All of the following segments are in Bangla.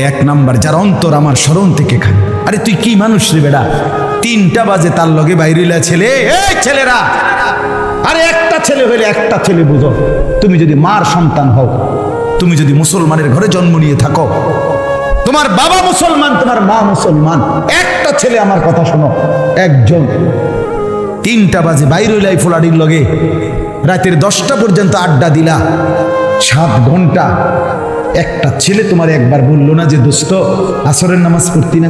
এক নাম্বার, যার অন্তর আমার স্মরণ থেকে খায়। আরে তুই কি মানুষ রে বেটা, 3টা বাজে তার লগে বাইরিলা ছেলে, এই ছেলেরা, আরে একটা ছেলে হইলে একটা ছেলে বুঝো। তুমি যদি মার সন্তান হও, তুমি যদি মুসলমানের ঘরে জন্ম নিয়ে থাকো, তোমার বাবা মুসলমান, তোমার মা মুসলমান, একটা ছেলে, আমার কথা শোনো, একজন 3টা বাজে বাইরিলাই ফোলাডির লগে রাতের 10টা পর্যন্ত আড্ডা দিলা, 7 ঘন্টা, একটা ছেলে তোমার একবার বললো না যে দোস্ত আসরের নামাজ পড়তি না,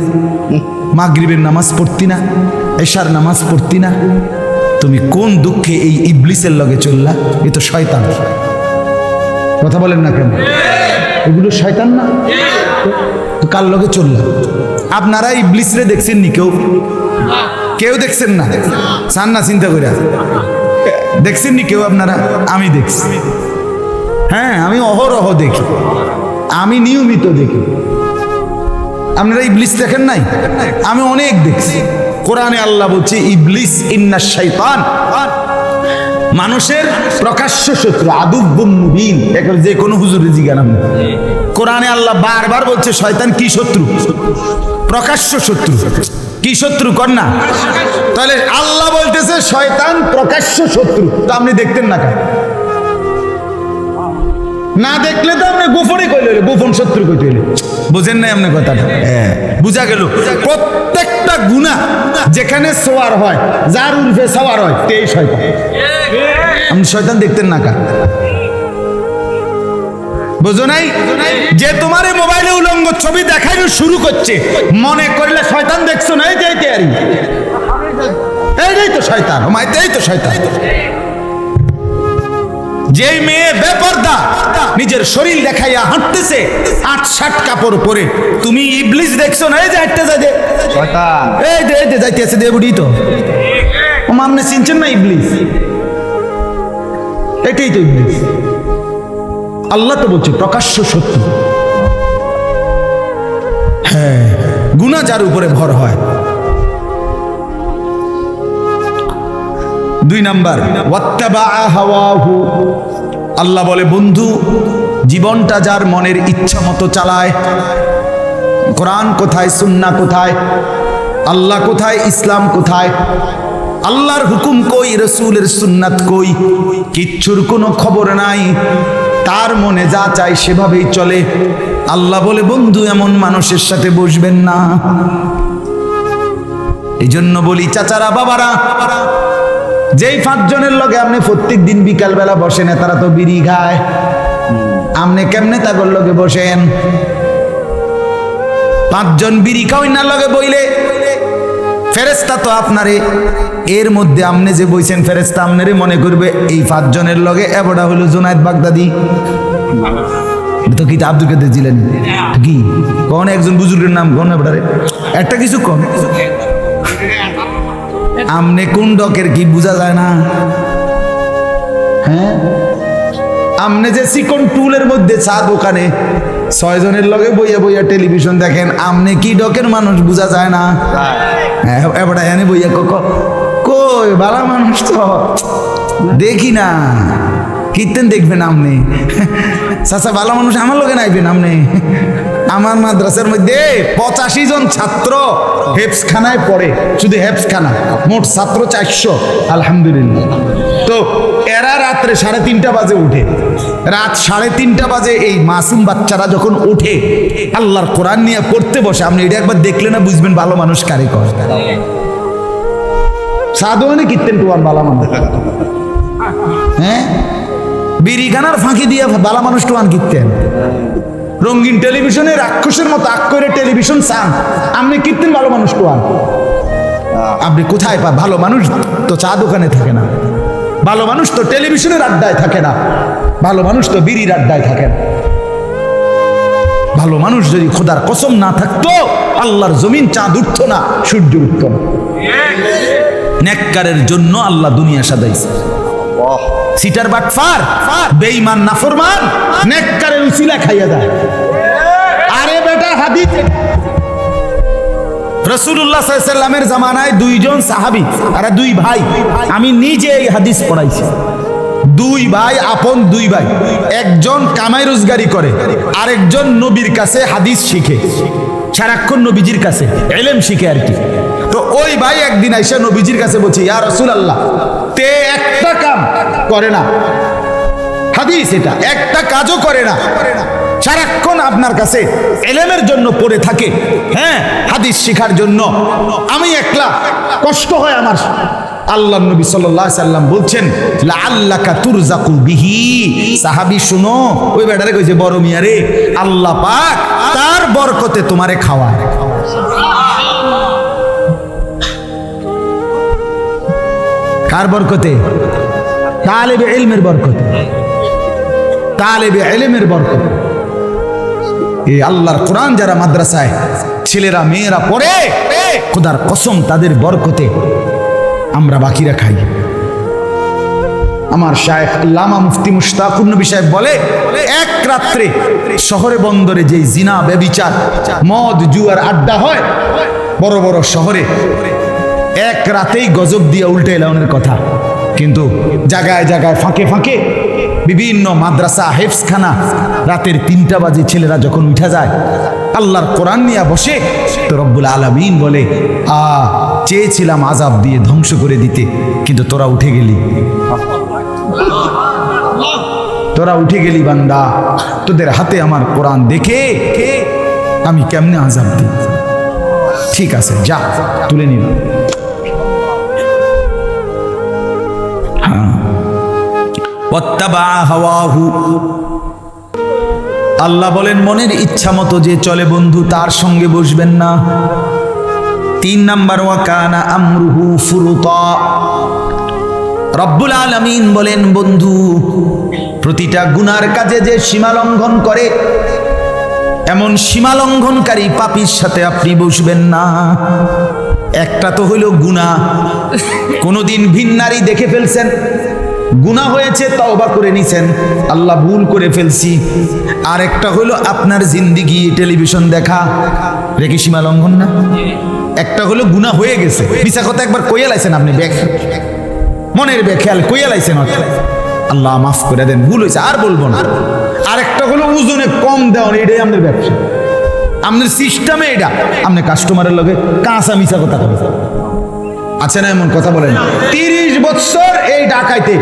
মাগরিবের নামাজ পড়তি না, এশার নামাজ পড়তি না? তুমি কোন দুঃখে এই ইবলিসের লগে চললা? এ তো শয়তান। কথা বলেন না কেন? এগুলো শয়তান না? তো কার লগে চললা? আপনারা ইবলিসরে দেখছেন নি? কেউ দেখছেন না? চান না চিন্তা করে দেখছেন নি কেউ আপনারা? আমি দেখছি, হ্যাঁ, আমি অহরহ দেখি, আমি নিয়মিত দেখি। আপনারা ইবলিস দেখেন নাই? আমি অনেক দেখছি। কোরআনে আল্লাহ বলছে ইবলিস ইন্নাশ শাইতান, মানুষের প্রকাশ্য শত্রু, আদুব্বুম মুবিন। এখন যে কোনো হুজুরে জিজ্ঞাসা, কোরআনে আল্লাহ বারবার বলছে শয়তান কি শত্রু? প্রকাশ্য শত্রু। কি শত্রু কর না? তাহলে আল্লাহ বলতেছে শয়তান প্রকাশ্য শত্রু, তো আপনি দেখতেন না কেন? না দেখলে তো আপনি গোপনে কইলে, গোপন শত্রু কইতে হইলে। বুঝেন নাই আপনি কথাটা? হ্যাঁ, বুঝা গেল। প্রত্যেকটা গুনাহ যেখানে সওয়ার হয়, যার উর্ফে সওয়ার হয়, তেই শয়তান। আপনি শয়তান দেখতেন না কেন? বুঝো নাই? যে তোমার এই মোবাইলে উলঙ্গ ছবি দেখানো শুরু করছে, মনে করলে শয়তান দেখছো না? এইটাই তো শয়তান, এইটাই তো শয়তান। যে মেয়ে বেপরদা নিজের শরীর দেখাইয়া হাঁটতেছে 8-7 কাপড় পরে, তুমি ইবলিস দেখছো না? এই যে হাঁটতে যায় শয়তান, এই যে যাইতেছে দে বুড়ি, তো ও মামনে চিনছেন না ইবলিস? এটাই তো ইবলিস। আল্লাহ তো বলছে প্রকাশ্য সত্য। হ্যাঁ, গুনাহ যার উপরে ভর হয়। 2 নাম্বার, ওয়াত্তাবা হাওয়াহু। আল্লাহ বলে বন্ধু, জীবনটা যার মনের ইচ্ছা মতো চালায়, কোরআন কোথায়, সুন্নাহ কোথায়, আল্লাহ কোথায়, ইসলাম কোথায়, আল্লাহর হুকুম কই, রাসূলের সুন্নাত কই, কিচ্ছুর কোনো খবর নাই, তার মনে যা চায় সেভাবেই চলে। আল্লাহ বলে বন্ধু, এমন মানুষের সাথে বসবেন না। এই জন্য বলি চাচারা, বাবারা, যেই 5 জনের লগে আপনি প্রত্যেক দিন বিকাল বেলা বসেন, তারা তো বিড়ি খায়, আপনি কেমনে তাগর লগে বসেন? 5 জন বিড়ি খাওয়াই না লগে বইলে ফেরেশতা তো আপনারে, এর মধ্যে আপনি যে বইছেন, ফেরেশতা আপনারে মনে করবে এই 5 জনের লগে এবড়া হলো জুনায়েদ বাগদাদি। তো কি আব্দুল কাদের জিলানী কি কোন একজন বুজুর্গের নাম কোন এবড়ারে? একটা কিছু কোন আমনে কোন ডকের কি বোঝা যায় না? হ্যাঁ, আমনে যে চিকন টুলের মধ্যে চা দোকানে 6 জনের লগে বইয়া বইয়া টেলিভিশন দেখেন, আমনে কি ডকের মানুষ বোঝা যায় না? এবারে এনে বইয়া কই বালা মানুষ তো দেখি না, কীর্তেন দেখবেন আপনি? চাচা ভালো মানুষ আমার লগে নাইবেন আপনি? আমার মাদ্রাসার মধ্যে 85 জন ছাত্র হেফজখানায় পড়ে, শুধু হেফজখানা, মোট ছাত্র 400, আলহামদুলিল্লাহ। তো এরা রাত্রে 3:30 বাজে উঠে, রাত 3:30 বাজে এই মাসুম বাচ্চারা যখন উঠে আল্লাহর কোরআন নিয়ে পড়তে বসে, আপনি এটা একবার দেখলে না বুঝবেন ভালো মানুষ কারে কয়। সাধুয়ানে কীর্তেন টুয়ার ভালো মানুষ, হ্যাঁ, বিড়িখানার ফাঁকি দিয়ে বালা মানুষ টুয়ান কীর্তেন। রঙিন টেলিভিশনে রাক্ষসের মতো আগ করে টেলিভিশন চান, আপনি কীর্তেন ভালো মানুষ টুয়ান। আপনি কোথায় পা? ভালো মানুষ তো চা দোকানে থাকে না, ভালো মানুষ তো টেলিভিশনের আড্ডায় থাকে না, ভালো মানুষ তো বিড়ির আড্ডায় থাকে না। ভালো মানুষ যদি খোদার কসম না থাকতো, আল্লাহর জমিন চাঁদ উঠতো না, সূর্য উঠতো না। নেককারের জন্য আল্লাহ দুনিয়া সাজাইছে। সিটার বাটফার, বেঈমান, নাফরমান নেককারের উসিলা খাইয়া দেয়। আরে বেটা, হাদিস রাসূলুল্লাহ সাল্লাল্লাহু আলাইহি ওয়াসাল্লামের জামানায় 2 জন সাহাবী আর 2 ভাই, আমি নিজে এই হাদিস পড়াইছি। দুই ভাই, আপন দুই ভাই, একজন কামাই রোজগারি করে, আরেকজন নবীর কাছে হাদিস শিখে, সারাক্ষণ নবীজির কাছে ইলম শিখে আর কি। তো ওই ভাই একদিন আইসা নবীজির কাছে বলছে, ইয়া রাসূলুল্লাহ, তে একটা কাম করে না, হাদিস এটা, একটা কাজও করে না, সারাক্ষণ আপনার কাছে ইলমের জন্য পড়ে থাকে, হ্যাঁ, হাদিস শেখার জন্য, আমি একলা কষ্ট হয় আমার। আল্লাহ নবী সাল্লাল্লাহু আলাইহি সাল্লাম বলছেন, লাআল্লাকা তুরজাকু বিহি। সাহাবী শুনো, ওই বেটারে কইছে, বড় মিয়া রে, আল্লাহ পাক তার বরকতে তোমারে খাওয়ায়। কার বরকতে? তালেবে ইলমের বরকতে, তালেবে ইলমের বরকতে। এই আল্লাহর কোরআন যারা মাদ্রাসায় ছেলেরা মেয়েরা পড়ে, খোদার কসম তাদের বরকতে আমরা বাকিরা খাই। আমার শায়েখ আল্লামা মুফতি মুশতাকুর নবী সাহেব বলে, এক রাত্রে শহরে বন্দরে যে জিনা ব্যভিচার মদ জুয়ার আড্ডা হয় বড় বড় শহরে, এক রাতেই গজব দিয়ে উল্টে এলাউনের কথা। কিন্তু জায়গায় জায়গায় ফাঁকে ফাঁকে বিভিন্ন মাদ্রাসা হেফজখানা, রাতের 3টা বাজে ছেলেরা যখন উঠা যায় আল্লাহর কোরআন নিয়ে বসে, তো রব্বুল আলামিন বলে, চেয়েছিলাম আযাব দিয়ে ধ্বংস করে দিতে, কিন্তু তোরা উঠে গেলি, তোরা উঠে গেলি বান্দা, তোদের হাতে আমার কোরআন দেখে আমি কেমনে আযাব দিই। ঠিক আছে, যা তুলে নিল। আল্লাহ বলেন, মনের ইচ্ছা মতো যে চলে বন্ধু, তার সঙ্গে বসবেন না। 3 নাম্বার, ওয়া কানা আমরুহু ফুরুতা। রব্বুল আলামিন বলেন, বন্ধু, প্রতিটা গুনার কাজে যে সীমা লঙ্ঘন করে, এমন সীমা লঙ্ঘনকারী পাপীর সাথে আপনি বসবেন না। একটা তো হইল গুনাহ, কোনদিন ভিন্নারী দেখে ফেলছেন, গুনাহ হয়েছে, তওবা করে নিছেন, আল্লাহ ভুল করে ফেলছি। আর একটা হলো আপনার জিন্দিগি টেলিভিশন দেখা, রেখে সীমা লঙ্ঘন না? একটা হলো গুনাহ হয়ে গেছে, মিছা কথা একবার কইয়া লাইছেন আপনি, মনের বেখেয়াল কইয়া লাইছেন, আল্লাহ মাফ করে দেন, ভুল হয়েছে আর বলবো না। আর একটা হলো ওজনে কম দেওয়া, এটাই আপনার ব্যবসা, আপনার সিস্টেমে এটা, আপনি কাস্টমারের লগে কাঁচা মিছা কথা বলেন। আছে না এমন কথা বলেন? 30 বছর এই ঢাকাইতে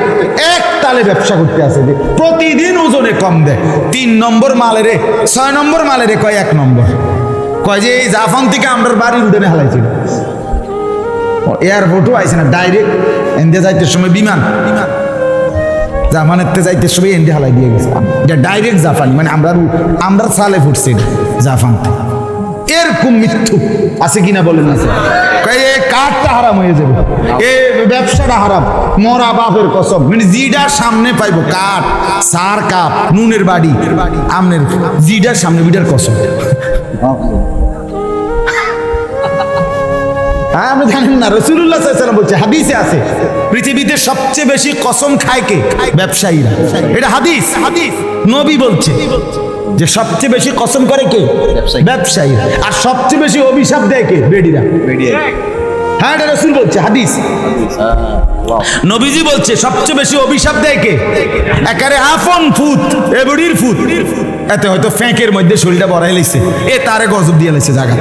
এক তালে ব্যবসা করতে আছে, প্রতিদিন ওজনে কম দেয়। 3 নম্বর মালেরে 6 নম্বর মালেরে কয় 1 নম্বর, কয় যে এই জাফান থেকে আমরা বাড়ির উঠে হালাইছিল, এয়ারপোর্টও আইছে না, ডাইরেক্ট ইন্ডিয়া যাইতে সময় বিমান, জাপানের যাইতে সময় ইন্ডিয়া হালাই দিয়ে গেছে, এটা ডাইরেক্ট জাপানি, মানে আমরা সালে ফুটছি জাপান। এরকম মৃত্যু আছে কিনা বলেন? আছে। কাঠটা হারাম হয়ে যাবে, এ ব্যবসাটা হারাম, মরা বাপের কসম, মানে জিডার সামনে পাইবো কাঠ, সার কাপ, নুনের বাড়ি, আমনের জিডার সামনে বিডার কসম। হ্যাঁ, আপনি জানেন না, রাসূলুল্লাহ সাল্লাল্লাহু আলাইহি ওয়াসাল্লাম বলছে, হাদিসে আছে, পৃথিবীতে সবচেয়ে বেশি কসম খায় কে? ব্যবসায়ীরা। এটা হাদিস, নবী বলছে যে সবচেয়ে বেশি কসম করে কে? ব্যবসায়ী। আর সবচেয়ে বেশি অভিশাপ দেয় কে? বেডিরা। হ্যাঁ, এটা রাসূল বলছে, হাদিস, নবীজি বলছে সবচেয়ে বেশি অভিশাপ দেয় কে? একারে আপন ফুত, এ বডির ফুত, এতে হয়তো ফ্যাঁকের মধ্যে শরীরটা বড়াই লাইছে, এ তারে গজব দিয়ে লাইছে জায়গা,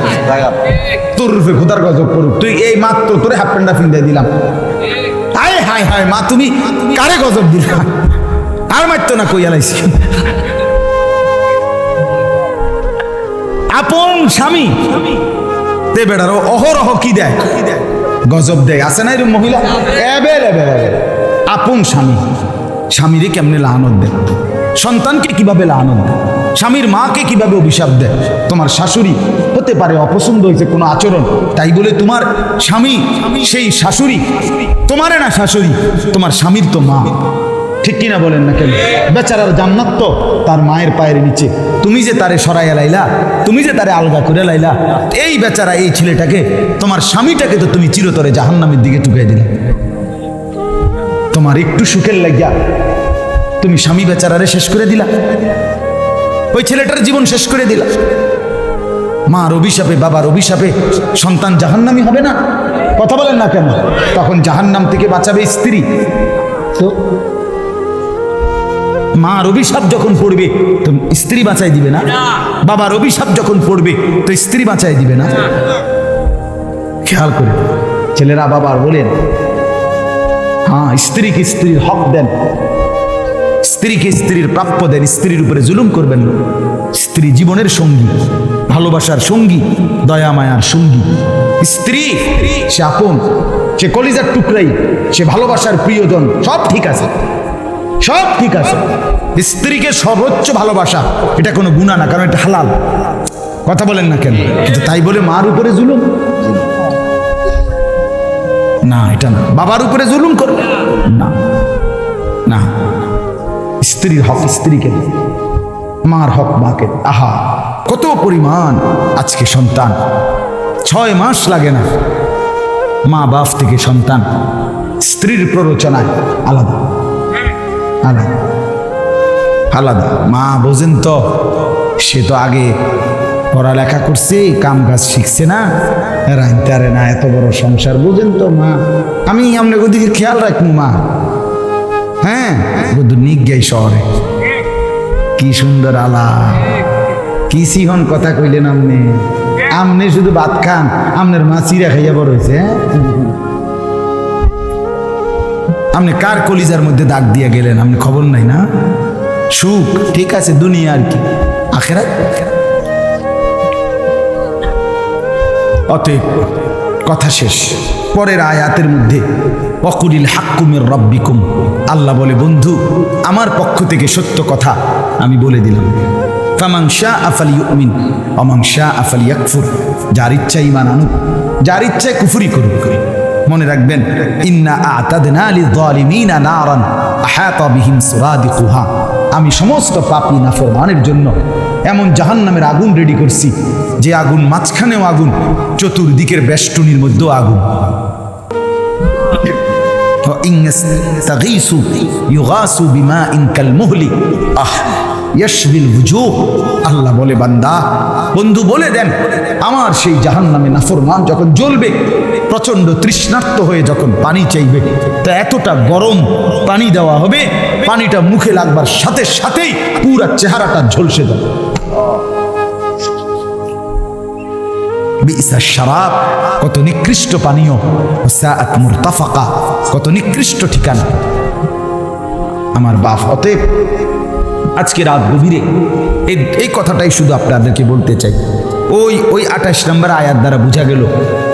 তোর রূপে খোদার গজব করুক, তুই এই মাত্র তোরে হাফ প্যান্টটা ফিন্দাই দিলাম, হায় হায় হায় মা, তুমি কারে গজব দিলা, আর মারতো না কইয়া লাইছি। আপন স্বামী তে বেড়ারও অহরহ কি দেয়? গজব দেয়। আছে না এরকম মহিলা? আপন স্বামী, স্বামীরে কেমনে লানত দেয়, সন্তানকে কিভাবে লানত দেয়, স্বামীর মাকে কিভাবে অভিশাপ দেয়। তোমার শাশুড়ি হতে পারে অপছন্দ হয়েছে কোনো আচরণ, তাই বলে তোমার স্বামী সেই শাশুড়ি তোমারে না, শাশুড়ি তোমার স্বামীর তো মা, ঠিক কিনা বলেন না কেন? বেচারার জান্নাত তো তার মায়ের পায়ের নিচে, তুমি যে তারে সরাইয়া লাইলা, তুমি যে তারে আলগা করে লাইলা, এই বেচারা এই ছেলেটাকে, তোমার স্বামীটাকে তো তুমি চিরতরে জাহান্নামের দিকে টুকাই দিলে। তোমার একটু সুখের লাগিয়া তুমি স্বামী বেচারারে শেষ করে দিলা, ওই ছেলেটার জীবন শেষ করে দিলা। মার অভিশাপে, বাবার অভিশাপে সন্তান জাহান্নামী হবে না? কথা বলেন না কেন? তখন জাহান্নাম থেকে বাঁচাবে স্ত্রী। তো মার অভিশাপ যখন পড়বে তো স্ত্রী বাঁচাই দিবে না? বাবার অভিশাপ যখন পড়বে তো স্ত্রী বাঁচাই দিবে না? খেয়াল করে ছেলেরা বাবার বলেন, হ্যাঁ স্ত্রীকে স্ত্রীর হক দেন, স্ত্রীকে স্ত্রীর প্রাপ্য দেন, স্ত্রীর উপরে জুলুম করবেন না। স্ত্রী জীবনের সঙ্গী, ভালোবাসার সঙ্গী, দয়া মায়ার সঙ্গী। স্ত্রী সে আপন, সে কলিজার টুকরাই, সে ভালোবাসার প্রিয়জন, সব ঠিক আছে, সব ঠিক আছে। স্ত্রীকে সর্বোচ্চ ভালোবাসা এটা কোনো গুনাহ না, কারণ এটা হালাল। কথা বলেন না কেন? কিন্তু তাই বলে মার উপরে জুলুম না, এটা না। বাবার উপরে জুলুম করবে না, না। স্ত্রীর হক স্ত্রীকে, মার হক মাকে। আহা কত পরিমাণ আজকে সন্তান 6 মাস লাগে না মা বাপ থেকে সন্তান স্ত্রীর প্ররোচনায় আলাদা আলাদা আলাদা। মা বোঝেন তো, সে তো আগে পড়ালেখা করছে, কাম কাজ শিখছে না, রাইতারে না এত বড় সংসার। বোঝেন তো মা, আমি আপনাকে ওদিকে খেয়াল রাখবো মা। হ্যাঁ বুধ নিজ্ঞাই শহরে কি সুন্দর আলা, কি সিহন কথা কইলেন আপনি। আমনে শুধু ভাত খান, আপনার মা চিরা খাইয়া বড় হয়েছে। আপনি কার কলিজার মধ্যে দাগ দিয়ে গেলেন আপনি খবর নাই না? সুখ ঠিক আছে, দুনিয়া আর কি, আখেরাত। অতএব কথা শেষ। পরের আয়াতের মধ্যে ওয়াকুলিল হাক্কু মির রাব্বিকুম, আল্লাহ বলে বন্ধু আমার পক্ষ থেকে সত্য কথা আমি বলে দিলাম। ফামান শাআ ফালিউমিন ওয়া মান শাআ ফালিয়াকফুর, যার ইচ্ছা ঈমান আনুক, যার ইচ্ছা কুফরি করুক। মনে রাখবেন, ইন্না আ'তাদনা লিয-যালিমিনা নারান আহাতা বিহিম সুরাদিকুহা, আমি সমস্ত পাপী নাফরমানের জন্য এমন জাহান্নামের আগুন রেডি করছি, যে আগুন মাঝখানেও আগুন, চতুর্দিকের বেষ্টনীর মধ্যেও আগুন। আল্লাহ বলে বান্দা বন্ধু বলে দেন, আমার সেই জাহান্নামে নাফরমান যখন জ্বলবে, প্রচন্ড তৃষ্ণার্ত হয়ে যখন পানি চাইবে, তা এতটা গরম পানি দেওয়া হবে, পানিটা মুখে লাগবার সাথে সাথেই পুরা চেহারাটা ঝলসে যাবে। বিইসা শারাব, কত নিকৃষ্ট পানীয়, সাআত মুরতাফাকা, কত নিকৃষ্ট ঠিকানা আমার বাপ। অতএব আজকে রাত গভীরে এই কথাটাই শুধু আপনাদেরকে বলতে চাই। ওই 28 নম্বর আয়াত দ্বারা বোঝা গেল,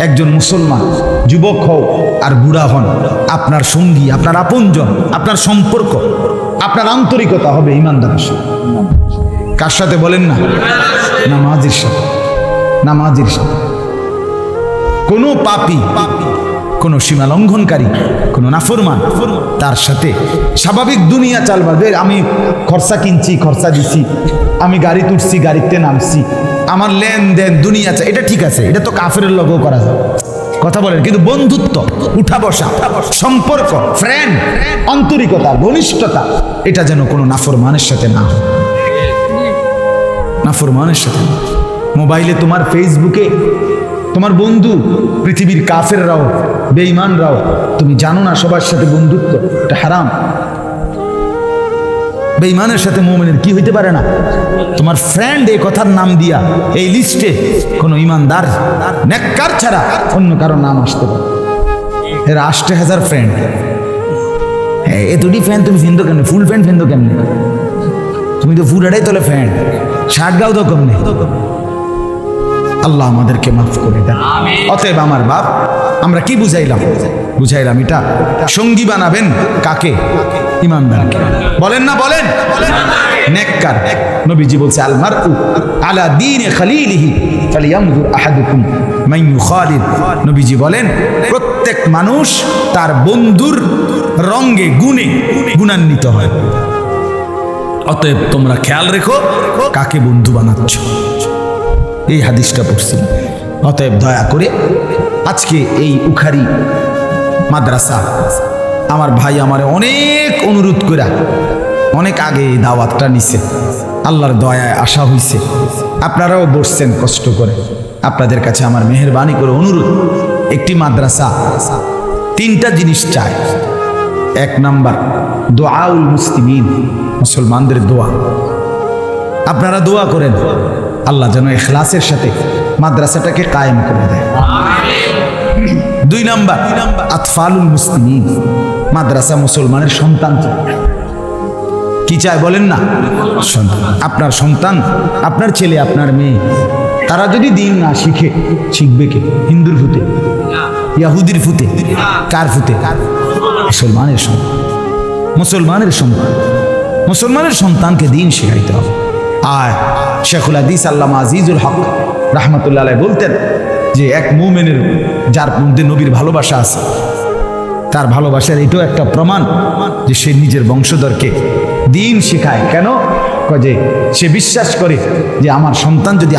একজন মুসলমান যুবক হও আর বুড়া হন, আপনার সঙ্গী, আপনার আপনজন, আপনার সম্পর্ক, আপনার আন্তরিকতা হবে ইমানদারের সাথে। কার সাথে বলেন না? নামাজির সাথে, নামাজির সাথে। কোনো পাপী, কোনো সীমা লঙ্ঘনকারী, কোনো নাফরমান, তার সাথে স্বাভাবিক দুনিয়া চালবে। আমি খরচা কিনছি, খরচা দিছি, আমি গাড়ি তুলছি, গাড়িতে নামছি, আমার লেনদেন দুনিয়া চাই, এটা ঠিক আছে, এটা তো কাফেরের লগেও করা যায়। কথা বলেন, কিন্তু বন্ধুত্ব, উঠা বসা, সম্পর্ক, ফ্রেন্ড, আন্তরিকতা, ঘনিষ্ঠতা, এটা যেন কোনো নাফরমানের সাথে না হয়। নাফরমানের সাথে। মোবাইলে তোমার, ফেসবুকে তোমার বন্ধু, পৃথিবীর কাফেররাও, বেঈমানরাও, তুমি জানো না সবার সাথে বন্ধুত্ব এটা হারাম। বেঈমানের সাথে মুমিনের কি হইতে পারে না? তোমার ফ্রেন্ড এই কথার নাম দিয়া এই লিস্টে কোনো ইমানদার নেককার ছাড়া অন্য কারো নাম আসতে পারে। এর 80,000 ফ্রেন্ড, এ দুটি ফ্রেন্ড তুমি ফিন্দো কেন? ফুল ফ্রেন্ড ফিন্দো কেমনে? তুমি তো ফুরাটাই তোলে ফ্রেন্ড, শার্ট গাও তো কেমনে? আল্লাহ আমাদেরকে মাফ করে দেন। অতএব আমার বাপ, আমরা কি বুঝাইলাম? বুঝাইলাম এটা সঙ্গী বানাবেন কাকে? ইমানদারকে। বলেন না বলেন? নেককার। নবীজি বলছে আল মারউ আলা দীনি খালিলিহি ফালিয়ানজুর আহাদুকুম মান ইউখালিল। নবীজি বলেন প্রত্যেক মানুষ তার বন্ধুর রঙে গুণে গুণান্বিত হয়। অতএব তোমরা খেয়াল রেখো কাকে বন্ধু বানাচ্ছ। এই হাদিসটা পড়ছি। অতএব দয়া করে আজকে এই উখারি মাদ্রাসা, আমার ভাই আমার অনেক অনুরোধ করে অনেক আগে এই দাওয়াতটা নিছে, আল্লাহর দয়ায় আসা হইছে, আপনারাও বসছেন কষ্ট করে। আপনাদের কাছে আমার মেহেরবানি করে অনুরোধ, একটি মাদ্রাসা 3টা জিনিস চায়। 1 নাম্বার দোয়াউল মুসলিমিন মুসলমানদের দোয়া, আপনারা দোয়া করেন আল্লাহ যেন ইখলাসের সাথে মাদ্রাসাটাকে কায়েম করে দেয়। 2 নাম্বার আতফালুল মুসলিমিন, মাদ্রাসা মুসলমানের সন্তান কি চায় বলেন না? সন্তান। আপনার সন্তান, আপনার ছেলে, আপনার মেয়ে, তারা যদি দিন না শিখে, শিখবে কে? হিন্দুর ফুতে, ইয়াহুদির ফুতে, কার ফুতে? মুসলমানের সন্তান। মুসলমানের সন্তান, মুসলমানের সন্তানকে দিন শেখাইতে হবে। আর শেখুল হাদিস আল্লামা আজিজুল হক রাহমাতুল্লাহ আলাইহি বলতেন যে এক মুমিনের যার মধ্যে নবীর ভালোবাসা আছে, তার ভালোবাসার এটাও একটা প্রমাণ যে সে নিজের বংশধরকে দিন শেখায়। কেন? যে সে বিশ্বাস করে যে আমার সন্তান যদি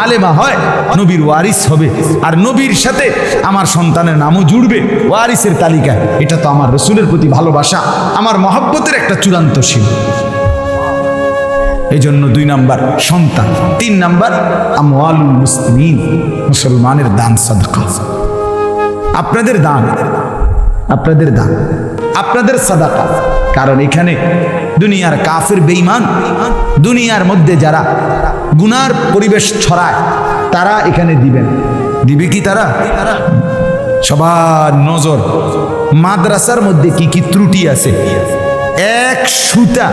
আলেমা হয় নবীর ওয়ারিস হবে, আর নবীর সাথে আমার সন্তানের নামও জুড়বে ওয়ারিসের তালিকায়। এটা তো আমার রসুলের প্রতি ভালোবাসা, আমার মহব্বতের একটা চূড়ান্ত সীমা। এই জন্য 2 নাম্বার সন্তান। 3 নাম্বার আমওয়ালুল মুসলিমিন, মুসলমানের দান সাদকা। আপনাদের দান, আপনাদের দান, আপনাদের সাদাকা। কারণ এখানে দুনিয়ার কাফের বেঈমান, দুনিয়ার মধ্যে যারা গুনার পরিবেশ ছড়ায়, তারা এখানে দিবেন। দিবে কি তারা? সবার নজর মাদ্রাসার মধ্যে কি কি ত্রুটি আছে। এক সুতা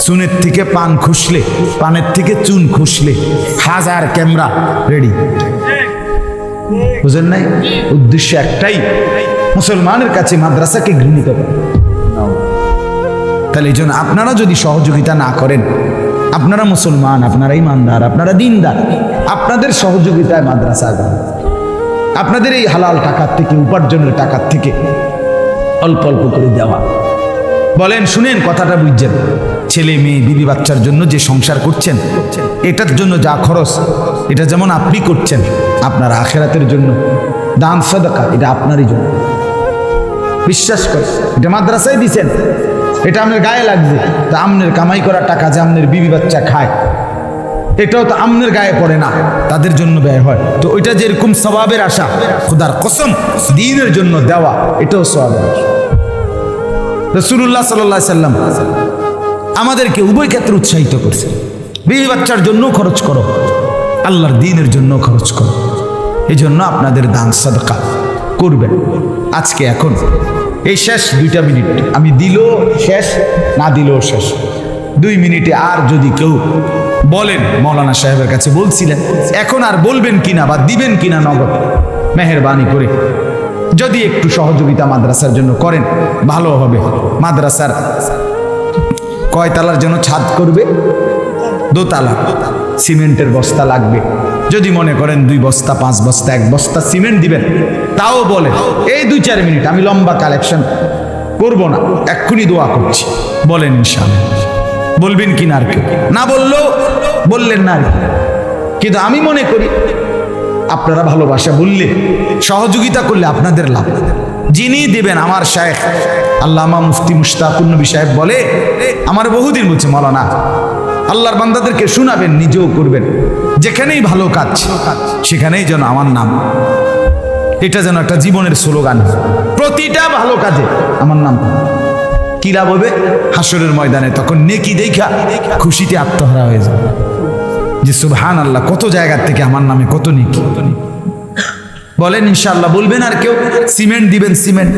চুনের থেকে পান খুসলে, পানের থেকে চুন খুসলে 1000 ক্যামেরা রেডি। বুঝেন নাই? উদ্দেশ্য একটাই, মুসলমানের কাছে মাদ্রাসাকে ঘৃণিত করা। তাহলে এই জন্য আপনারা যদি সহযোগিতা না করেন, আপনারা মুসলমান, আপনারা ইমানদার, আপনারা দিনদার, আপনাদের সহযোগিতায় মাদ্রাসা আগাবে। আপনাদের এই হালাল টাকার থেকে, উপার্জনের টাকার থেকে অল্প অল্প করে দেওয়া। বলেন, শুনেন কথাটা বুঝছেন? ছেলে মেয়ে বিবি বাচ্চার জন্য যে সংসার করছেন, এটার জন্য যা খরচ, এটা যেমন আপনি করছেন, আপনার আখিরাতের জন্য দান সাদাকা, এটা আপনারই জন্য। বিশ্বাস করে, এটা মাদ্রাসায় দিচ্ছেন, এটা আপনার গায়ে লাগবে। তা আমনের কামাই করা টাকা যে আমনের বিবি বাচ্চা খায়, এটাও তো আমনের গায়ে পড়ে না, তাদের জন্য ব্যয় হয়। তো ওইটা যেরকম সওয়াবের আশা, খোদার কসম দ্বীনের জন্য দেওয়া, এটাও সওয়াবের আশা। রাসূলুল্লাহ সাল্লাল্লাহু আলাইহি সাল্লাম আমাদেরকে উভয় ক্ষেত্রে উৎসাহিত করছে। বিবি বাচ্চার জন্য খরচ করো, আল্লাহর দ্বীনের জন্য খরচ করো। এই জন্য আপনাদের দান সাদকা করবেন। আজকে এখন এই শেষ 2টা মিনিট, আমি দিলেও শেষ, না দিলেও শেষ। 2 মিনিটে আর যদি কেউ বলেন, মৌলানা সাহেবের কাছে বলছিলেন, এখন আর বলবেন কিনা বা দিবেন কিনা নগদ, মেহেরবানি করে যদি একটু সহযোগিতা মাদ্রাসার জন্য করেন ভালো হবে। মাদ্রাসার কয়তলার জন্য ছাদ করবে? 2 তালা। সিমেন্টের বস্তা লাগবে। যদি মনে করেন 2 বস্তা, 5 বস্তা, 1 বস্তা সিমেন্ট দিবেন, তাও বলে। এই 2-4 মিনিট, আমি লম্বা কালেকশন করব না, এক্ষুনি দোয়া করছি। বলেন ইনশাআল্লাহ। বলবেন কিনা আর কেউ? না বললেও বললেন না আর কি। কিন্তু আমি মনে করি আপনারা ভালোবাসা বললে, সহযোগিতা করলে আপনাদের লাভ। যিনি দিবেন, আমার শায়েখ আল্লামা মুফতি মুশতাকুন নবী সাহেব বলে, আমার বহুদিন বলছে, মাওলানা আল্লাহর বান্দাদেরকে শোনাবেন, নিজেও করবেন, যেখানেই ভালো কাজ সেখানেই যেন আমার নাম, এটা যেন একটা জীবনের স্লোগান। প্রতিটা ভালো কাজে আমার নাম। কি লাভ হবে? হাসরের ময়দানে তখন নেকি দেখা খুশিতে আত্মহারা হয়ে যাবে, যে সুবহানাল্লাহ, কত জায়গার থেকে আমার নামে কত নেকি। বলেন ইনশাআল্লাহ। বলবেন আর কেউ? সিমেন্ট দিবেন, সিমেন্ট।